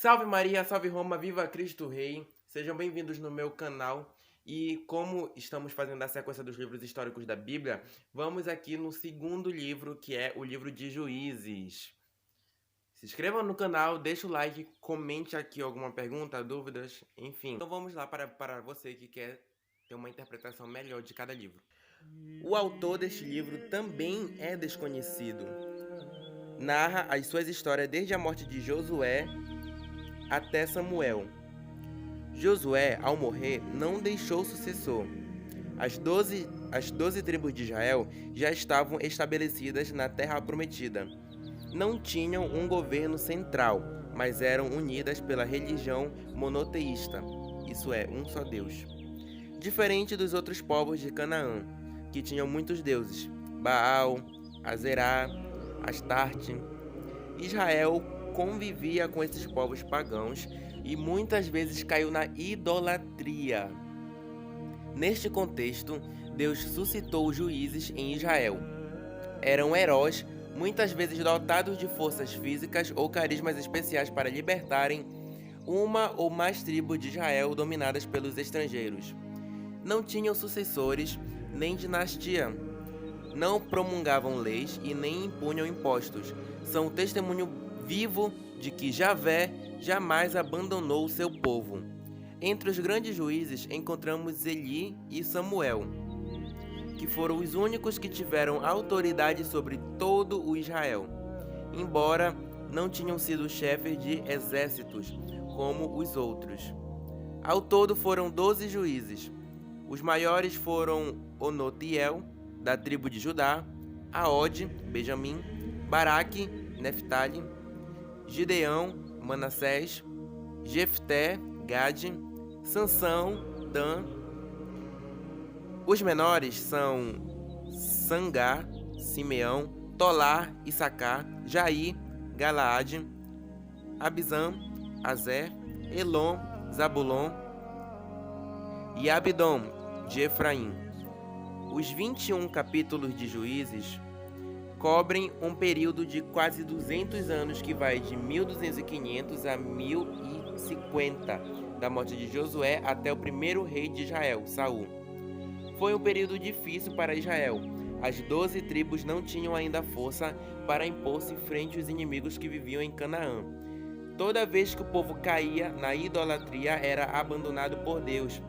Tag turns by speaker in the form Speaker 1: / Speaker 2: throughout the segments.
Speaker 1: Salve Maria, salve Roma, viva Cristo Rei! Sejam bem-vindos no meu canal. E como estamos fazendo a sequência dos livros históricos da Bíblia, vamos aqui no segundo livro, que é o livro de Juízes. Se inscreva no canal, deixa o like, comente aqui alguma pergunta, dúvidas, enfim. Então vamos lá para você que quer ter uma interpretação melhor de cada livro. O autor deste livro também é desconhecido. Narra as suas histórias desde a morte de Josué até Samuel. Josué, ao morrer, não deixou sucessor. As 12 tribos de Israel já estavam estabelecidas na Terra Prometida. Não tinham um governo central, mas eram unidas pela religião monoteísta, isso é, um só Deus. Diferente dos outros povos de Canaã, que tinham muitos deuses, Baal, Azerá, Astarte. Israel convivia com esses povos pagãos e muitas vezes caiu na idolatria. Neste contexto, Deus suscitou juízes em Israel. Eram heróis, muitas vezes dotados de forças físicas ou carismas especiais para libertarem uma ou mais tribos de Israel dominadas pelos estrangeiros. Não tinham sucessores nem dinastia. Não promulgavam leis e nem impunham impostos. São o testemunho vivo de que Javé jamais abandonou o seu povo. Entre os grandes juízes encontramos Eli e Samuel, que foram os únicos que tiveram autoridade sobre todo o Israel, embora não tinham sido chefes de exércitos como os outros. Ao todo foram 12 juízes. Os maiores foram Onotiel, da tribo de Judá, Aode, Benjamim, Baraque, Neftali, Gideão, Manassés, Jefté, Gade, Sansão, Dan. Os menores são Sangar, Simeão, Tolá, Issacar, Jair, Galaade, Abizam, Azer, Elon, Zabulon e Abidom, de Efraim. Os 21 capítulos de Juízes cobrem um período de quase 200 anos que vai de 1200 a 1050, da morte de Josué até o primeiro rei de Israel, Saul. Foi um período difícil para Israel. As 12 tribos não tinham ainda força para impor-se frente aos inimigos que viviam em Canaã. Toda vez que o povo caía na idolatria, era abandonado por Deus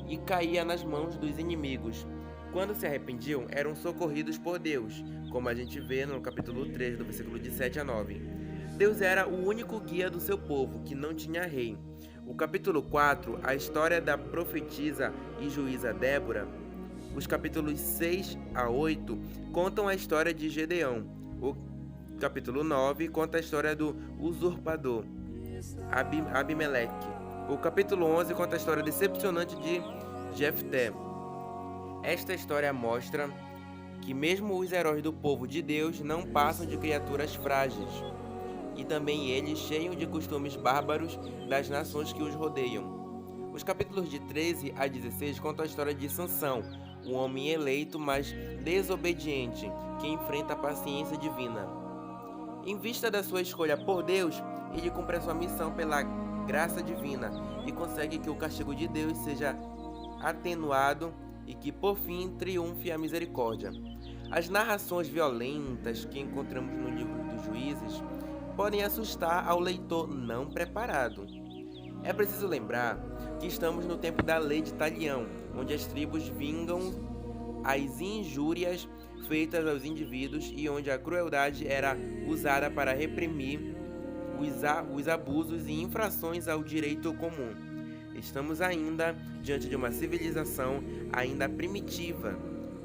Speaker 1: e caía nas mãos dos inimigos. Quando se arrependiam, eram socorridos por Deus, como a gente vê no capítulo 3, do versículo de 7 a 9. Deus era o único guia do seu povo, que não tinha rei. O capítulo 4, a história da profetisa e juíza Débora. Os capítulos 6 a 8 contam a história de Gedeão. O capítulo 9 conta a história do usurpador Abimeleque. O capítulo 11 conta a história decepcionante de Jefté. Esta história mostra que mesmo os heróis do povo de Deus não passam de criaturas frágeis, e também eles cheios de costumes bárbaros das nações que os rodeiam. Os capítulos de 13 a 16 contam a história de Sansão, um homem eleito, mas desobediente, que enfrenta a paciência divina. Em vista da sua escolha por Deus, ele cumpre a sua missão pela graça divina e consegue que o castigo de Deus seja atenuado e que por fim triunfe a misericórdia. As narrações violentas que encontramos no livro dos Juízes podem assustar ao leitor não preparado. É preciso lembrar que estamos no tempo da lei de Talião, onde as tribos vingam as injúrias feitas aos indivíduos e onde a crueldade era usada para reprimir os abusos e infrações ao direito comum. Estamos ainda diante de uma civilização ainda primitiva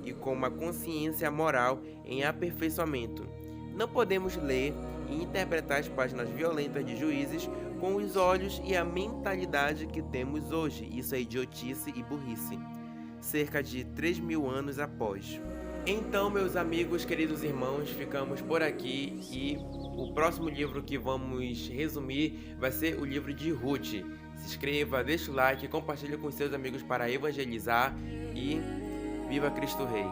Speaker 1: e com uma consciência moral em aperfeiçoamento. Não podemos ler e interpretar as páginas violentas de Juízes com os olhos e a mentalidade que temos hoje. Isso é idiotice e burrice. Cerca de 3.000 anos após. Então, meus amigos, queridos irmãos, ficamos por aqui e o próximo livro que vamos resumir vai ser o livro de Ruth. Se inscreva, deixa o like, compartilhe com seus amigos para evangelizar e viva Cristo Rei!